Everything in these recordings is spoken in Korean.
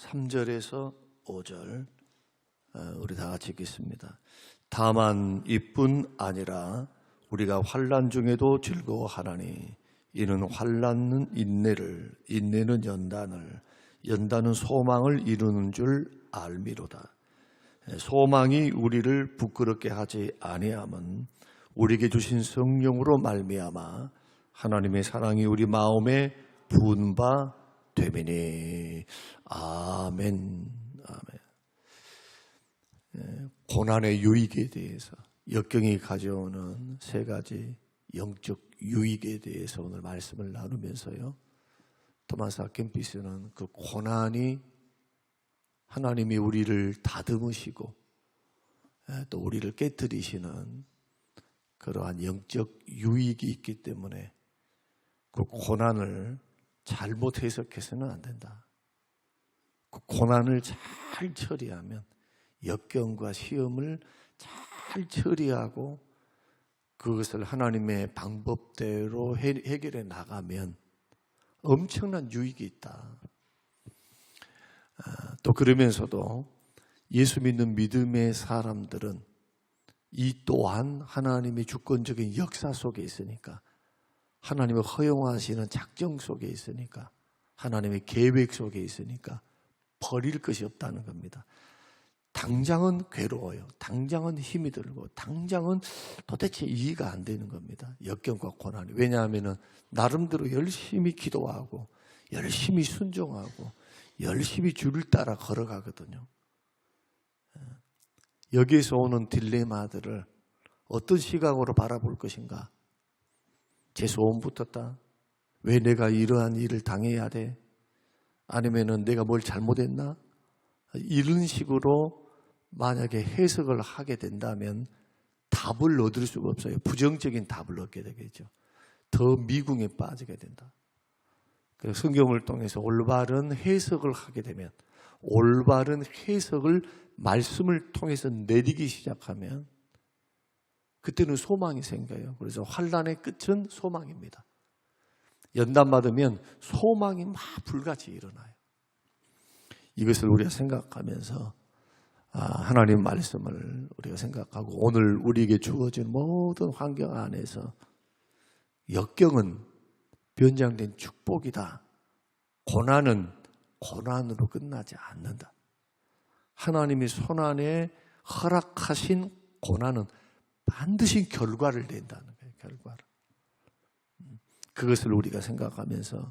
3절에서 5절 우리 다 같이 읽겠습니다. 다만 이뿐 아니라 우리가 환난 중에도 즐거워하나니 이는 환난은 인내를, 인내는 연단을, 연단은 소망을 이루는 줄 알미로다. 소망이 우리를 부끄럽게 하지 아니함은 우리에게 주신 성령으로 말미암아 하나님의 사랑이 우리 마음에 부은 바 됨이니. 아멘. 아멘. 고난의 유익에 대해서, 역경이 가져오는 세 가지 영적 유익에 대해서 오늘 말씀을 나누면서요, 토마스 아켄피스는 그 고난이 하나님이 우리를 다듬으시고 또 우리를 깨뜨리시는 그러한 영적 유익이 있기 때문에 그 고난을 잘못 해석해서는 안 된다. 그 고난을 잘 처리하면, 역경과 시험을 잘 처리하고 그것을 하나님의 방법대로 해결해 나가면 엄청난 유익이 있다. 또 그러면서도 예수 믿는 믿음의 사람들은 이 또한 하나님의 주권적인 역사 속에 있으니까, 하나님의 허용하시는 작정 속에 있으니까, 하나님의 계획 속에 있으니까 버릴 것이 없다는 겁니다. 당장은 괴로워요. 당장은 힘이 들고 당장은 도대체 이해가 안 되는 겁니다. 역경과 고난이. 왜냐하면 나름대로 열심히 기도하고 열심히 순종하고 열심히 주를 따라 걸어가거든요. 여기에서 오는 딜레마들을 어떤 시각으로 바라볼 것인가? 제 소원 붙었다. 왜 내가 이러한 일을 당해야 돼? 아니면은 내가 뭘 잘못했나? 이런 식으로 만약에 해석을 하게 된다면 답을 얻을 수가 없어요. 부정적인 답을 얻게 되겠죠. 더 미궁에 빠지게 된다. 그래서 성경을 통해서 올바른 해석을 하게 되면, 올바른 해석을 말씀을 통해서 내리기 시작하면 그때는 소망이 생겨요. 그래서 환난의 끝은 소망입니다. 연단받으면 소망이 막 불같이 일어나요. 이것을 우리가 생각하면서 하나님 말씀을 우리가 생각하고, 오늘 우리에게 주어진 모든 환경 안에서 역경은 변장된 축복이다. 고난은 고난으로 끝나지 않는다. 하나님이 손안에 허락하신 고난은 반드시 결과를 낸다는 거예요. 결과를. 그것을 우리가 생각하면서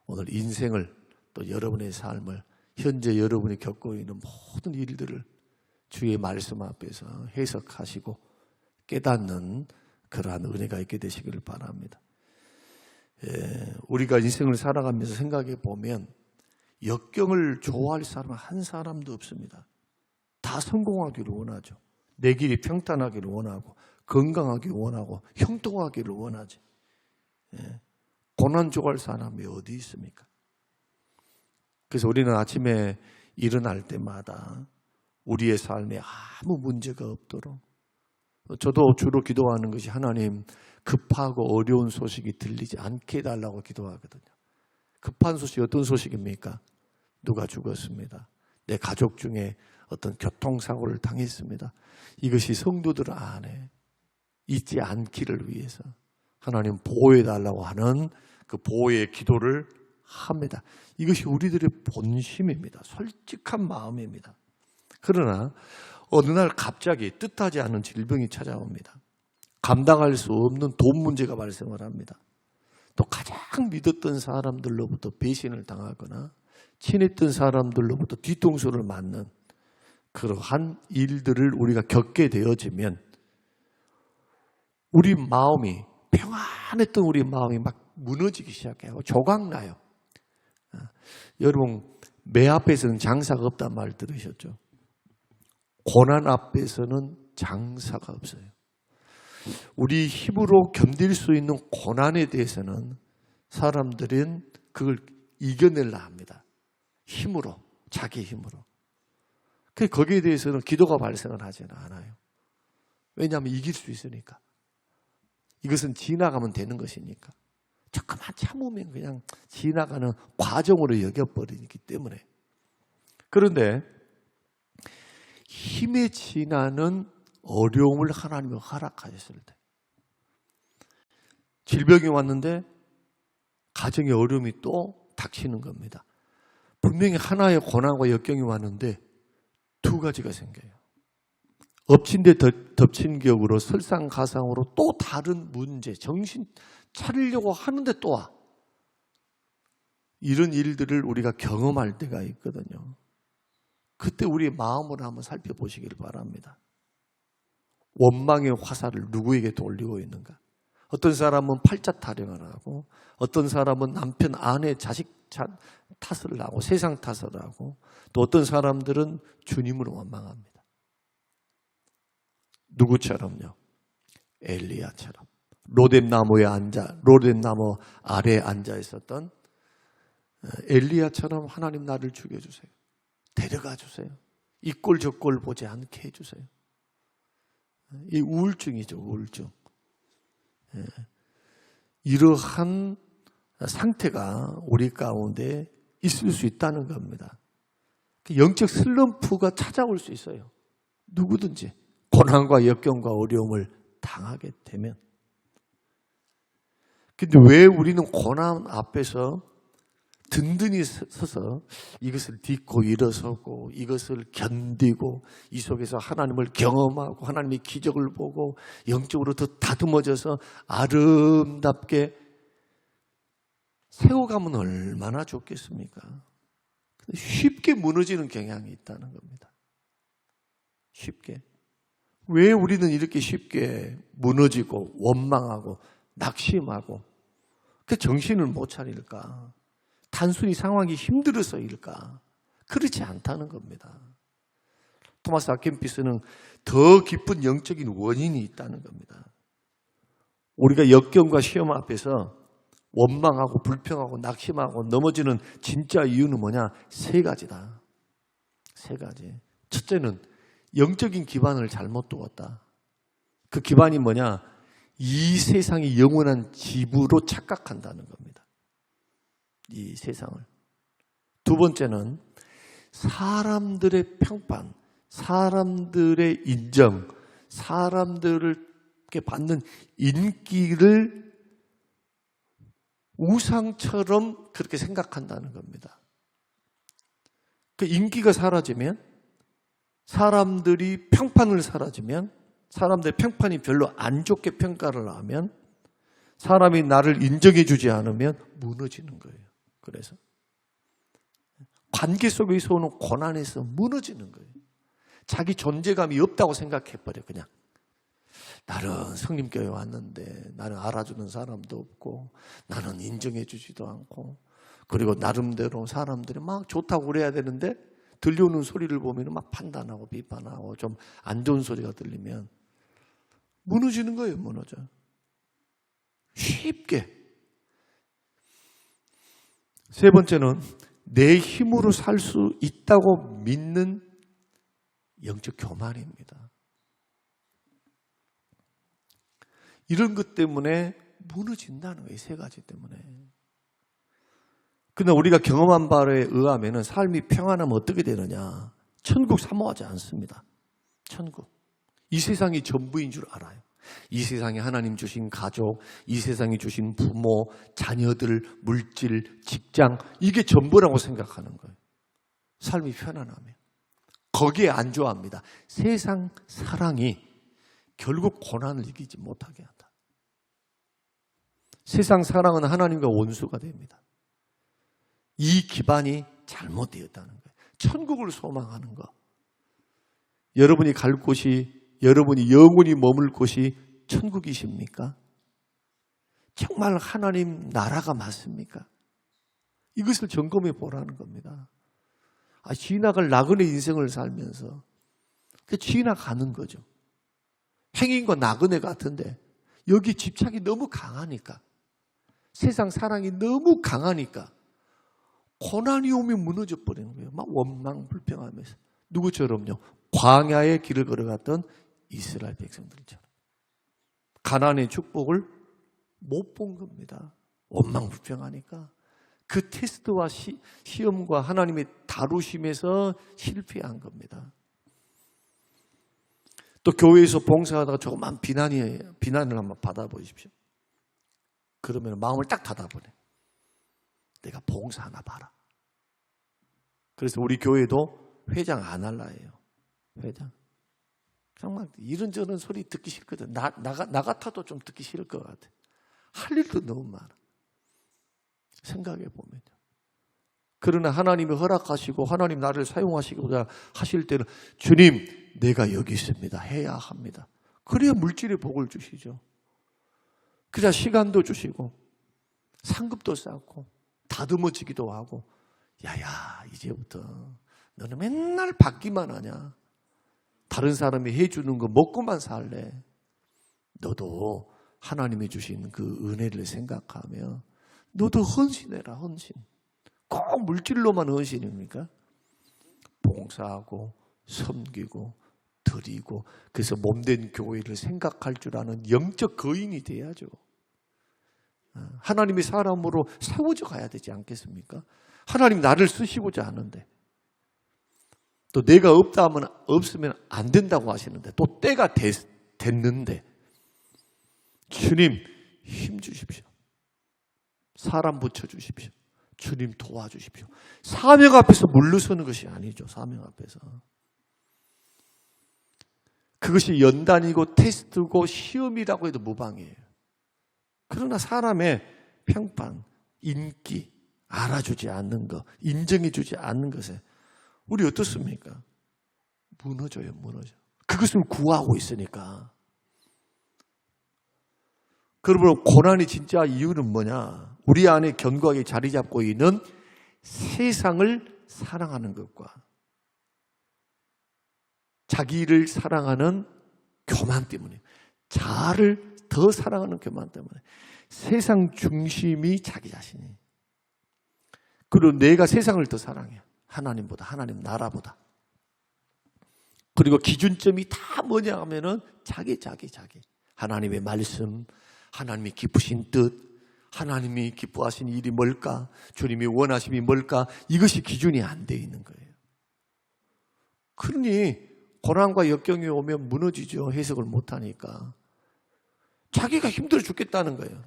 오늘 인생을, 또 여러분의 삶을, 현재 여러분이 겪고 있는 모든 일들을 주의 말씀 앞에서 해석하시고 깨닫는 그러한 은혜가 있게 되시기를 바랍니다. 우리가 인생을 살아가면서 생각해 보면 역경을 좋아할 사람은 한 사람도 없습니다. 다 성공하기를 원하죠. 내 길이 평탄하기를 원하고 건강하기를 원하고 형통하기를 원하지. 고난 좋아할 사람이 어디 있습니까? 그래서 우리는 아침에 일어날 때마다 우리의 삶에 아무 문제가 없도록, 저도 주로 기도하는 것이 하나님, 급하고 어려운 소식이 들리지 않게 해달라고 기도하거든요. 급한 소식이 어떤 소식입니까? 누가 죽었습니다. 내 가족 중에 어떤 교통사고를 당했습니다. 이것이 성도들 안에 있지 않기를 위해서 하나님 보호해달라고 하는 그 보호의 기도를 합니다. 이것이 우리들의 본심입니다. 솔직한 마음입니다. 그러나 어느 날 갑자기 뜻하지 않은 질병이 찾아옵니다. 감당할 수 없는 돈 문제가 발생을 합니다. 또 가장 믿었던 사람들로부터 배신을 당하거나 친했던 사람들로부터 뒤통수를 맞는 그러한 일들을 우리가 겪게 되어지면 우리 마음이, 평안했던 우리 마음이 막 무너지기 시작해요. 조각나요. 여러분, 매 앞에서는 장사가 없단 말 들으셨죠? 고난 앞에서는 장사가 없어요. 우리 힘으로 견딜 수 있는 고난에 대해서는 사람들은 그걸 이겨내려 합니다. 힘으로, 자기 힘으로. 거기에 대해서는 기도가 발생을 하지는 않아요. 왜냐하면 이길 수 있으니까. 이것은 지나가면 되는 것이니까. 조금만 참으면 그냥 지나가는 과정으로 여겨버리기 때문에. 그런데 힘에 지나는 어려움을 하나님이 허락하셨을 때, 질병이 왔는데 가정의 어려움이 또 닥치는 겁니다. 분명히 하나의 고난과 역경이 왔는데 두 가지가 생겨요. 엎친 데 덮친 격으로 설상가상으로 또 다른 문제, 정신 차리려고 하는데 또 와. 이런 일들을 우리가 경험할 때가 있거든요. 그때 우리의 마음을 한번 살펴보시길 바랍니다. 원망의 화살을 누구에게 돌리고 있는가? 어떤 사람은 팔자 타령을 하고, 어떤 사람은 남편, 아내, 자식 탓을 하고, 세상 탓을 하고, 또 어떤 사람들은 주님을 원망합니다. 누구처럼요? 엘리야처럼. 로뎀나무 아래에 앉아 있었던 엘리야처럼 하나님 나를 죽여주세요. 데려가 주세요. 이 꼴 저 꼴 보지 않게 해주세요. 이 우울증이죠, 우울증. 이러한 상태가 우리 가운데 있을 수 있다는 겁니다. 영적 슬럼프가 찾아올 수 있어요. 누구든지 고난과 역경과 어려움을 당하게 되면. 근데 왜 우리는 고난 앞에서 든든히 서서 이것을 딛고 일어서고 이것을 견디고 이 속에서 하나님을 경험하고 하나님의 기적을 보고 영적으로 더 다듬어져서 아름답게 세워가면 얼마나 좋겠습니까? 쉽게 무너지는 경향이 있다는 겁니다. 쉽게. 왜 우리는 이렇게 쉽게 무너지고 원망하고 낙심하고 정신을 못 차릴까? 단순히 상황이 힘들어서일까? 그렇지 않다는 겁니다. 토마스 아켄피스는 더 깊은 영적인 원인이 있다는 겁니다. 우리가 역경과 시험 앞에서 원망하고 불평하고 낙심하고 넘어지는 진짜 이유는 뭐냐? 세 가지다. 세 가지. 첫째는 영적인 기반을 잘못 두었다. 그 기반이 뭐냐? 이 세상이 영원한 집으로 착각한다는 겁니다. 이 세상을. 두 번째는 사람들의 평판, 사람들의 인정, 사람들에게 받는 인기를 우상처럼 그렇게 생각한다는 겁니다. 그 인기가 사라지면, 사람들이 평판을 사라지면, 사람들의 평판이 별로 안 좋게 평가를 하면, 사람이 나를 인정해 주지 않으면 무너지는 거예요. 그래서 관계 속에서 오는 고난에서 무너지는 거예요. 자기 존재감이 없다고 생각해버려. 그냥 나는 성림교회 왔는데 나는 알아주는 사람도 없고 나는 인정해 주지도 않고, 그리고 나름대로 사람들이 막 좋다고 그래야 되는데 들려오는 소리를 보면 막 판단하고 비판하고 좀 안 좋은 소리가 들리면 무너지는 거예요. 무너져. 쉽게. 세 번째는 내 힘으로 살 수 있다고 믿는 영적 교만입니다. 이런 것 때문에 무너진다는 거예요. 세 가지 때문에. 그러나 우리가 경험한 바에 의하면 삶이 평안하면 어떻게 되느냐? 천국 사모하지 않습니다. 천국. 이 세상이 전부인 줄 알아요. 이 세상에 하나님 주신 가족, 이 세상에 주신 부모, 자녀들, 물질, 직장, 이게 전부라고 생각하는 거예요. 삶이 편안하면. 거기에 안주합니다. 세상 사랑이 결국 고난을 이기지 못하게 한다. 세상 사랑은 하나님과 원수가 됩니다. 이 기반이 잘못되었다는 거예요. 천국을 소망하는 것. 여러분이 갈 곳이, 여러분이 영원히 머물 곳이 천국이십니까? 정말 하나님 나라가 맞습니까? 이것을 점검해 보라는 겁니다. 지나갈 나그네 인생을 살면서 지나가는 거죠. 행인과 나그네 같은데 여기 집착이 너무 강하니까, 세상 사랑이 너무 강하니까 고난이 오면 무너져 버리는 거예요. 막 원망 불평하면서. 누구처럼요? 광야의 길을 걸어갔던 이스라엘 백성들처럼. 가나안의 축복을 못 본 겁니다. 원망 불평하니까. 그 테스트와 시험과 하나님의 다루심에서 실패한 겁니다. 또 교회에서 봉사하다가 조금만 비난을 한번 받아보십시오. 그러면 마음을 딱 닫아버려. 내가 봉사하나 봐라. 그래서 우리 교회도 회장 안 할라 해요. 회장. 정말 이런저런 소리 듣기 싫거든. 나 같아도 좀 듣기 싫을 것 같아. 할 일도 너무 많아. 생각해 보면요. 그러나 하나님이 허락하시고 하나님 나를 사용하시고자 하실 때는 주님, 내가 여기 있습니다. 해야 합니다. 그래야 물질의 복을 주시죠. 그래야 시간도 주시고 상급도 쌓고 다듬어지기도 하고, 야야 이제부터 너는 맨날 받기만 하냐. 다른 사람이 해주는 거 먹고만 살래. 너도 하나님이 주신 그 은혜를 생각하며 너도 헌신해라. 헌신. 꼭 물질로만 헌신입니까? 봉사하고 섬기고 드리고, 그래서 몸된 교회를 생각할 줄 아는 영적 거인이 돼야죠. 하나님의 사람으로 세워져 가야 되지 않겠습니까? 하나님 나를 쓰시고자 하는데, 또 내가 없다 하면 없으면 안 된다고 하시는데, 또 때가 됐는데 주님 힘 주십시오. 사람 붙여주십시오. 주님 도와주십시오. 사명 앞에서 물러서는 것이 아니죠. 사명 앞에서. 그것이 연단이고 테스트고 시험이라고 해도 무방해요. 그러나 사람의 평판, 인기, 알아주지 않는 것, 인정해주지 않는 것에 우리 어떻습니까? 무너져요. 무너져. 그것을 구하고 있으니까. 그러므로 고난이 진짜 이유는 뭐냐? 우리 안에 견고하게 자리 잡고 있는 세상을 사랑하는 것과 자기를 사랑하는 교만 때문에, 자아를 더 사랑하는 교만 때문에, 세상 중심이 자기 자신이. 그리고 내가 세상을 더 사랑해. 하나님보다, 하나님 나라보다. 그리고 기준점이 다 뭐냐 하면은 자기. 하나님의 말씀, 하나님이 기쁘신 뜻, 하나님이 기뻐하신 일이 뭘까? 주님이 원하심이 뭘까? 이것이 기준이 안 돼 있는 거예요. 그러니 고난과 역경이 오면 무너지죠. 해석을 못하니까. 자기가 힘들어 죽겠다는 거예요.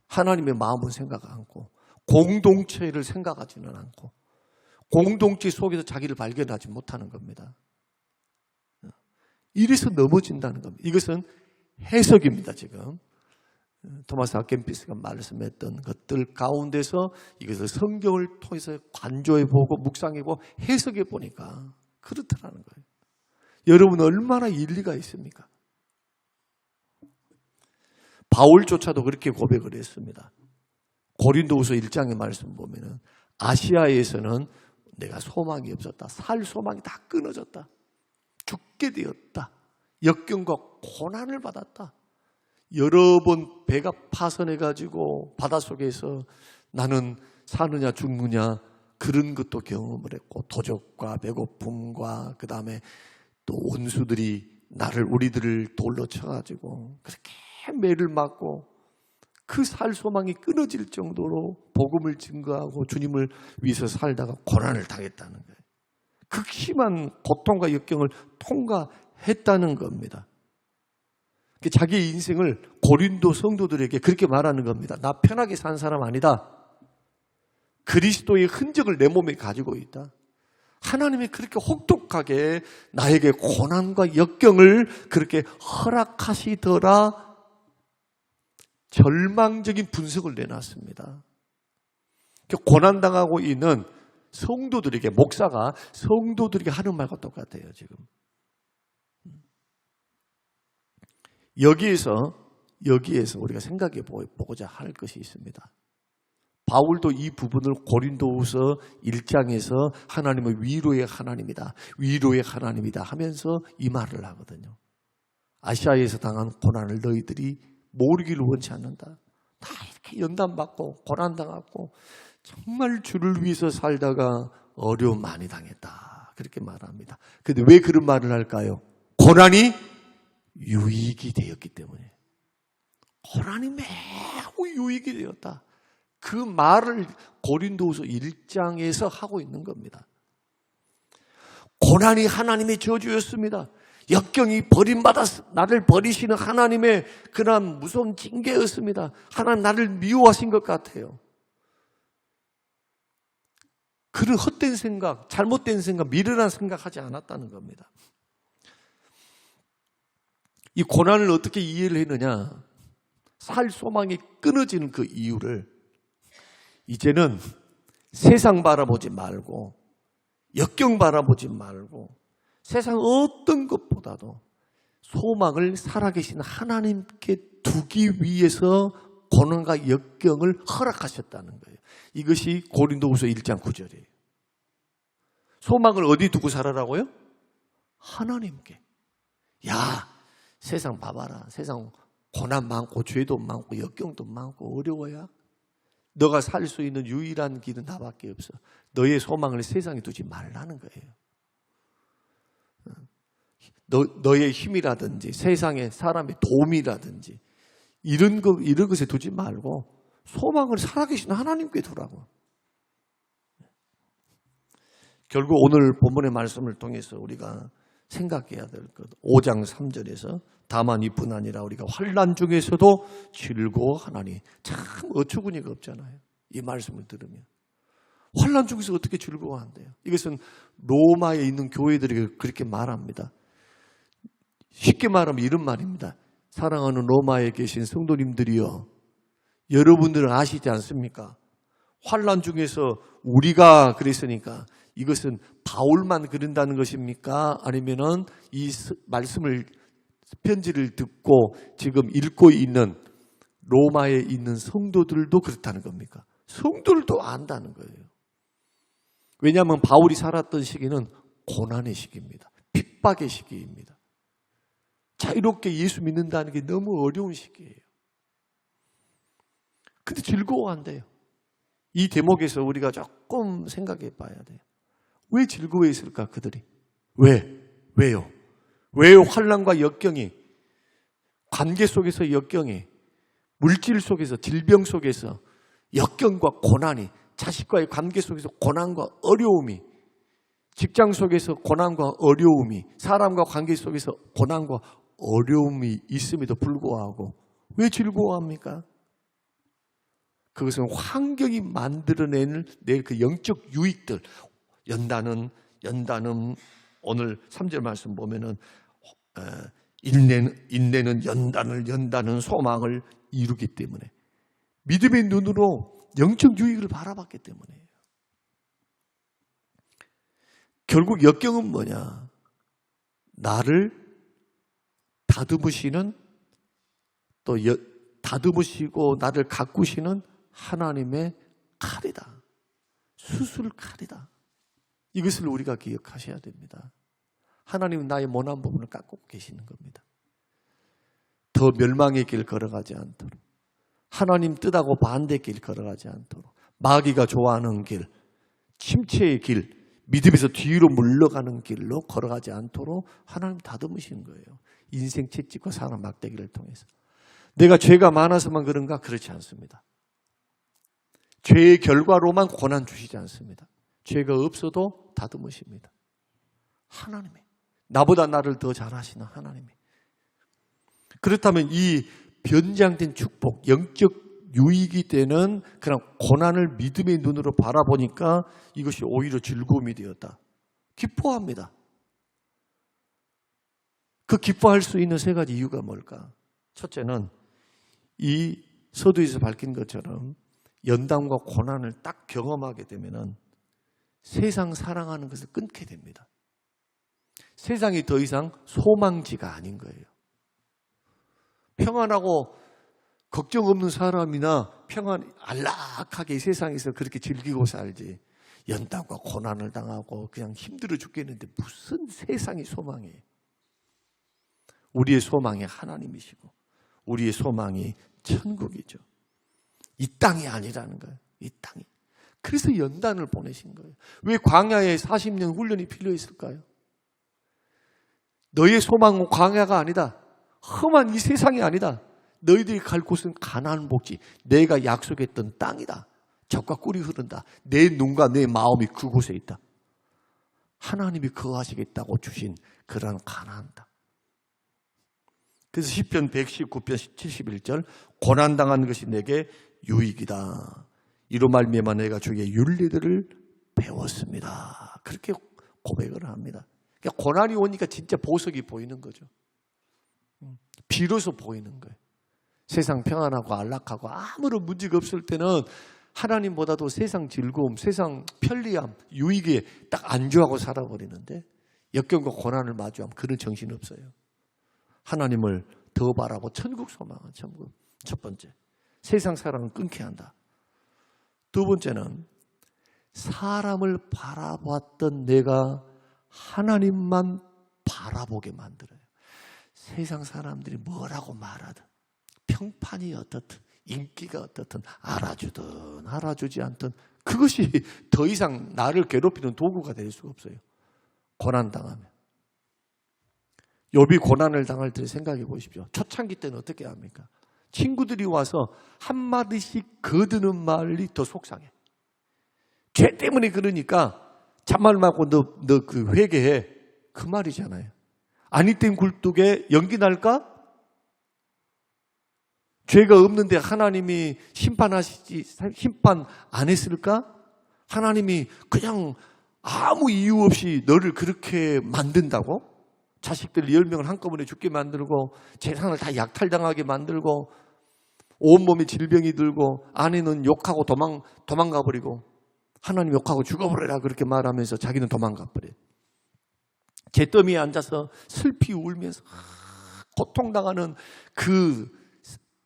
하나님의 마음은 생각 않고, 공동체를 생각하지는 않고, 공동체 속에서 자기를 발견하지 못하는 겁니다. 이래서 넘어진다는 겁니다. 이것은 해석입니다. 지금 토마스 아켄피스가 말씀했던 것들 가운데서 이것을 성경을 통해서 관조해보고 묵상해보고 해석해보니까 그렇더라는 거예요. 여러분 얼마나 일리가 있습니까? 바울조차도 그렇게 고백을 했습니다. 고린도후서 1장의 말씀 보면은 아시아에서는 내가 소망이 없었다. 살 소망이 다 끊어졌다. 죽게 되었다. 역경과 고난을 받았다. 여러 번 배가 파손해가지고 바닷속에서 나는 사느냐 죽느냐 그런 것도 경험을 했고, 도적과 배고픔과 그 다음에 또 원수들이 우리들을 돌로 쳐가지고 그렇게 매를 맞고 그 살 소망이 끊어질 정도로 복음을 증거하고 주님을 위해서 살다가 고난을 당했다는 거예요. 극심한 고통과 역경을 통과했다는 겁니다. 자기의 인생을 고린도 성도들에게 그렇게 말하는 겁니다. 나 편하게 산 사람 아니다. 그리스도의 흔적을 내 몸에 가지고 있다. 하나님이 그렇게 혹독하게 나에게 고난과 역경을 그렇게 허락하시더라. 절망적인 분석을 내놨습니다. 고난당하고 있는 성도들에게, 목사가 성도들에게 하는 말과 똑같아요. 지금 여기에서 우리가 생각해 보고자 할 것이 있습니다. 바울도 이 부분을 고린도후서 1장에서 하나님은 위로의 하나님이다, 위로의 하나님이다 하면서 이 말을 하거든요. 아시아에서 당한 고난을 너희들이 모르기를 원치 않는다. 다 이렇게 연단받고 고난당하고 정말 주를 위해서 살다가 어려움 많이 당했다. 그렇게 말합니다. 그런데 왜 그런 말을 할까요? 고난이 유익이 되었기 때문에. 고난이 매우 유익이 되었다. 그 말을 고린도후서 1장에서 하고 있는 겁니다. 고난이 하나님의 저주였습니다. 역경이 버림받아 나를 버리시는 하나님의 그런 무서운 징계였습니다. 하나님 나를 미워하신 것 같아요. 그런 헛된 생각, 잘못된 생각, 미련한 생각하지 않았다는 겁니다. 이 고난을 어떻게 이해를 했느냐? 살 소망이 끊어지는 그 이유를 이제는 세상 바라보지 말고 역경 바라보지 말고 세상 어떤 것보다도 소망을 살아계신 하나님께 두기 위해서 고난과 역경을 허락하셨다는 거예요. 이것이 고린도후서 1장 9절이에요. 소망을 어디 두고 살아라고요? 하나님께. 야, 세상 봐봐라. 세상 고난 많고 죄도 많고 역경도 많고 어려워야 너가 살 수 있는 유일한 길은 나밖에 없어. 너의 소망을 세상에 두지 말라는 거예요. 너의 힘이라든지 세상의 사람의 도움이라든지 이런 것에 두지 말고 소망을 살아계신 하나님께 두라고. 결국 오늘 본문의 말씀을 통해서 우리가 생각해야 될 것. 5장 3절에서 다만 이뿐 아니라 우리가 환난 중에서도 즐거워하나니. 참 어처구니가 없잖아요. 이 말씀을 들으면. 환난 중에서 어떻게 즐거워한대요? 이것은 로마에 있는 교회들이 그렇게 말합니다. 쉽게 말하면 이런 말입니다. 사랑하는 로마에 계신 성도님들이여, 여러분들은 아시지 않습니까? 환난 중에서 우리가 그랬으니까 이것은 바울만 그런다는 것입니까? 아니면은 이 말씀을 편지를 듣고 지금 읽고 있는 로마에 있는 성도들도 그렇다는 겁니까? 성도들도 안다는 거예요. 왜냐하면 바울이 살았던 시기는 고난의 시기입니다. 핍박의 시기입니다. 자유롭게 예수 믿는다는 게 너무 어려운 시기예요. 근데 즐거워한대요. 이 대목에서 우리가 조금 생각해 봐야 돼요. 왜 즐거워했을까 그들이? 왜요? 왜 환난과 역경이, 관계 속에서 역경이, 물질 속에서, 질병 속에서 역경과 고난이, 자식과의 관계 속에서 고난과 어려움이, 직장 속에서 고난과 어려움이, 사람과 관계 속에서 고난과 어려움이 있음에도 불구하고 왜 즐거워합니까? 그것은 환경이 만들어내는 내 그 영적 유익들, 연단은 오늘 3절 말씀 보면은 인내는 연단은 소망을 이루기 때문에, 믿음의 눈으로 영적 유익을 바라봤기 때문이에요. 결국 역경은 뭐냐? 나를 다듬으시는, 또 다듬으시고 나를 가꾸시는 하나님의 칼이다. 수술 칼이다. 이것을 우리가 기억하셔야 됩니다. 하나님은 나의 모난 부분을 깎고 계시는 겁니다. 더 멸망의 길 걸어가지 않도록, 하나님 뜻하고 반대 길 걸어가지 않도록, 마귀가 좋아하는 길, 침체의 길, 믿음에서 뒤로 물러가는 길로 걸어가지 않도록 하나님 다듬으시는 거예요. 인생 채찍과 사람 막대기를 통해서. 내가 죄가 많아서만 그런가? 그렇지 않습니다. 죄의 결과로만 고난 주시지 않습니다. 죄가 없어도 다듬으십니다. 하나님이, 나보다 나를 더 잘하시는 하나님이. 그렇다면 이 변장된 축복, 영적 유익이 되는 그런 고난을 믿음의 눈으로 바라보니까 이것이 오히려 즐거움이 되었다. 기뻐합니다. 그 기뻐할 수 있는 세 가지 이유가 뭘까? 첫째는 이 서두에서 밝힌 것처럼 연단과 고난을 딱 경험하게 되면은 세상 사랑하는 것을 끊게 됩니다. 세상이 더 이상 소망지가 아닌 거예요. 평안하고 걱정 없는 사람이나 안락하게 세상에서 그렇게 즐기고 살지, 연단과 고난을 당하고 그냥 힘들어 죽겠는데 무슨 세상이 소망이에요. 우리의 소망이 하나님이시고 우리의 소망이 천국이죠. 이 땅이 아니라는 거예요. 이 땅이. 그래서 연단을 보내신 거예요. 왜 광야에 40년 훈련이 필요했을까요? 너의 소망은 광야가 아니다. 험한 이 세상이 아니다. 너희들이 갈 곳은 가나안 복지, 내가 약속했던 땅이다. 젖과 꿀이 흐른다. 내 눈과 내 마음이 그곳에 있다. 하나님이 거하시겠다고 주신 그런 가나안 땅. 그래서 시편 119편 71절 고난당한 것이 내게 유익이다. 이로 말미암아 내가 주의 윤리들을 배웠습니다. 그렇게 고백을 합니다. 그러니까 고난이 오니까 진짜 보석이 보이는 거죠. 비로소 보이는 거예요. 세상 평안하고 안락하고 아무런 문제가 없을 때는 하나님보다도 세상 즐거움, 세상 편리함, 유익에 딱 안주하고 살아버리는데 역경과 고난을 마주하면 그런 정신이 없어요. 하나님을 더 바라고 천국 소망은 천국. 첫 번째, 세상 사랑은 끊게 한다. 두 번째는 사람을 바라봤던 내가 하나님만 바라보게 만들어요. 세상 사람들이 뭐라고 말하든 평판이 어떻든 인기가 어떻든 알아주든 알아주지 않든 그것이 더 이상 나를 괴롭히는 도구가 될 수가 없어요. 고난당하면. 욥이 고난을 당할 때 생각해 보십시오. 초창기 때는 어떻게 합니까? 친구들이 와서 한마디씩 거드는 말이 더 속상해. 죄 때문에 그러니까 잔말 말고 너 그 회개해. 그 말이잖아요. 아니땐 굴뚝에 연기 날까? 죄가 없는데 하나님이 심판 안 했을까? 하나님이 그냥 아무 이유 없이 너를 그렇게 만든다고? 자식들 10명을 한꺼번에 죽게 만들고 재산을 다 약탈당하게 만들고 온몸에 질병이 들고 아내는 욕하고 도망가 버리고 하나님 욕하고 죽어버려라 그렇게 말하면서 자기는 도망가 버려요. 잿더미에 앉아서 슬피 울면서 고통당하는 그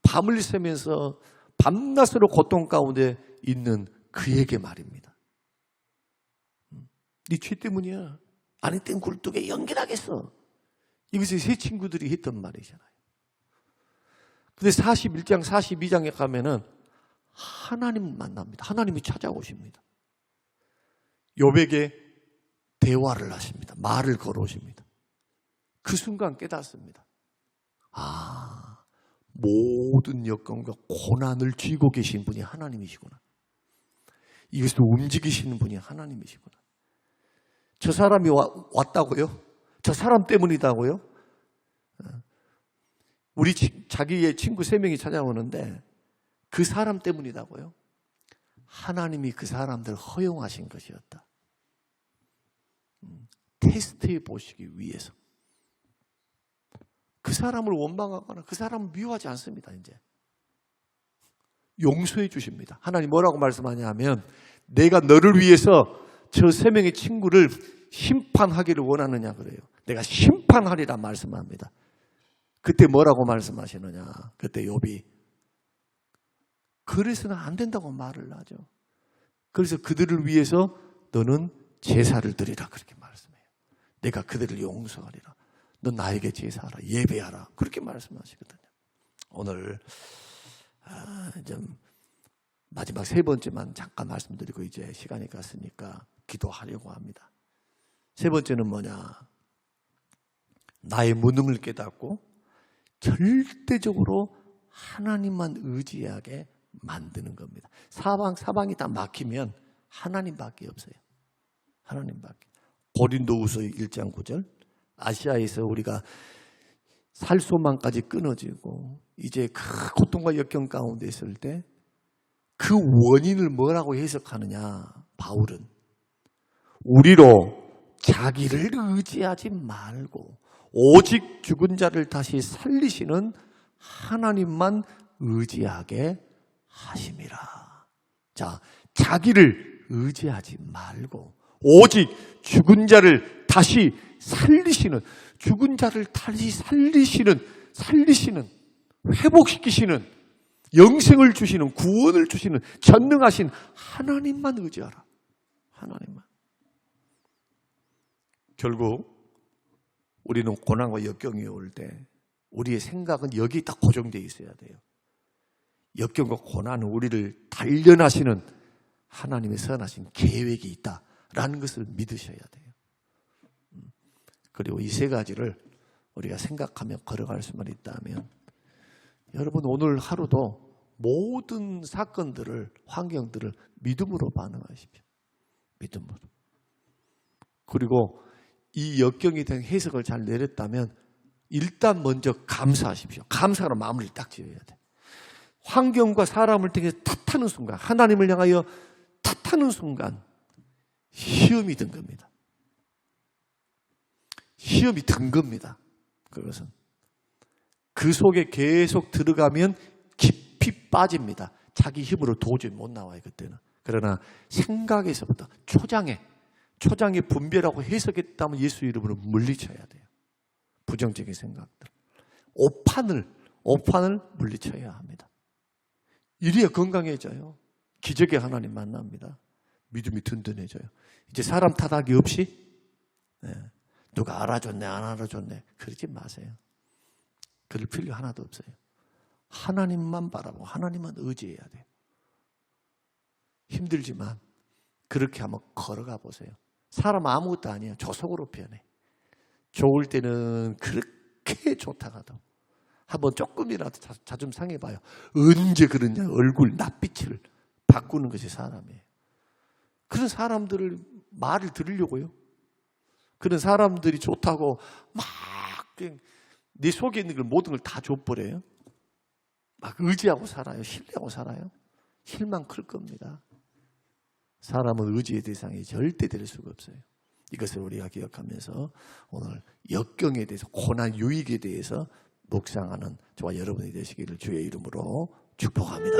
밤을 새면서 밤낮으로 고통 가운데 있는 그에게 말입니다. 네 죄 때문이야. 아니 땐 굴뚝에 연기나겠어. 이것이 세 친구들이 했던 말이잖아요. 근데 41장, 42장에 가면은 하나님 만납니다. 하나님이 찾아오십니다. 욥에게 대화를 하십니다. 말을 걸어오십니다. 그 순간 깨닫습니다. 아, 모든 여건과 고난을 쥐고 계신 분이 하나님이시구나. 이것을 움직이시는 분이 하나님이시구나. 저 사람이 왔다고요? 저 사람 때문이다고요? 우리 자기의 친구 3명이 찾아오는데 그 사람 때문이다고요? 하나님이 그 사람들을 허용하신 것이었다. 테스트해 보시기 위해서. 그 사람을 원망하거나 그 사람을 미워하지 않습니다. 이제 용서해 주십니다. 하나님 뭐라고 말씀하냐 하면 내가 너를 위해서 저 3명의 친구를 심판하기를 원하느냐 그래요. 내가 심판하리라 말씀합니다. 그때 뭐라고 말씀하시느냐. 그때 욥이 그래서는 안 된다고 말을 하죠. 그래서 그들을 위해서 너는 제사를 드리라 그렇게 말씀해요. 내가 그들을 용서하리라. 너 나에게 제사하라. 예배하라. 그렇게 말씀하시거든요. 오늘 좀 마지막 3번째만 잠깐 말씀드리고 이제 시간이 갔으니까 기도하려고 합니다. 3번째는 뭐냐? 나의 무능을 깨닫고 절대적으로 하나님만 의지하게 만드는 겁니다. 사방이 다 막히면 하나님밖에 없어요. 하나님밖에. 고린도후서 1장 9절. 아시아에서 우리가 살 소망까지 끊어지고 이제 그 고통과 역경 가운데 있을 때 그 원인을 뭐라고 해석하느냐? 바울은 우리로 자기를 의지하지 말고 오직 죽은 자를 다시 살리시는 하나님만 의지하게 하심이라. 자, 자기를 의지하지 말고 오직 죽은 자를 다시 살리시는, 죽은 자를 다시 살리시는, 회복시키시는, 영생을 주시는, 구원을 주시는 전능하신 하나님만 의지하라. 하나님만. 결국 우리는 고난과 역경이 올 때 우리의 생각은 여기 딱 고정되어 있어야 돼요. 역경과 고난은 우리를 단련하시는 하나님의 선하신 계획이 있다라는 것을 믿으셔야 돼요. 그리고 이 3가지를 우리가 생각하며 걸어갈 수만 있다면 여러분 오늘 하루도 모든 사건들을, 환경들을 믿음으로 반응하십시오. 믿음으로. 그리고 이 역경에 대한 해석을 잘 내렸다면 일단 먼저 감사하십시오. 감사로 마무리를 딱 지어야 돼. 환경과 사람을 통해 탓하는 순간, 하나님을 향하여 탓하는 순간 시험이 든 겁니다. 시험이 든 겁니다. 그것은 그 속에 계속 들어가면 깊이 빠집니다. 자기 힘으로 도저히 못 나와요, 그때는. 그러나 생각에서부터 초장에 분별하고 해석했다면 예수 이름으로 물리쳐야 돼요. 부정적인 생각들. 오판을 물리쳐야 합니다. 이래야 건강해져요. 기적의 하나님 만납니다. 믿음이 든든해져요. 이제 사람 탓하기 없이 누가 알아줬네 안 알아줬네 그러지 마세요. 그럴 필요 하나도 없어요. 하나님만 바라보고 하나님만 의지해야 돼요. 힘들지만 그렇게 한번 걸어가 보세요. 사람 아무것도 아니에요. 조속으로 변해. 좋을 때는 그렇게 좋다가도 한번 조금이라도 자존심 상해봐요. 언제 그러냐. 얼굴 낯빛을 바꾸는 것이 사람이에요. 그런 사람들을 말을 들으려고요. 그런 사람들이 좋다고 막 내 속에 있는 걸 모든 걸 다 줘버려요. 막 의지하고 살아요. 신뢰하고 살아요. 실망 클 겁니다. 사람은 의지의 대상이 절대 될 수가 없어요. 이것을 우리가 기억하면서 오늘 역경에 대해서, 고난 유익에 대해서 묵상하는 저와 여러분이 되시기를 주의 이름으로 축복합니다.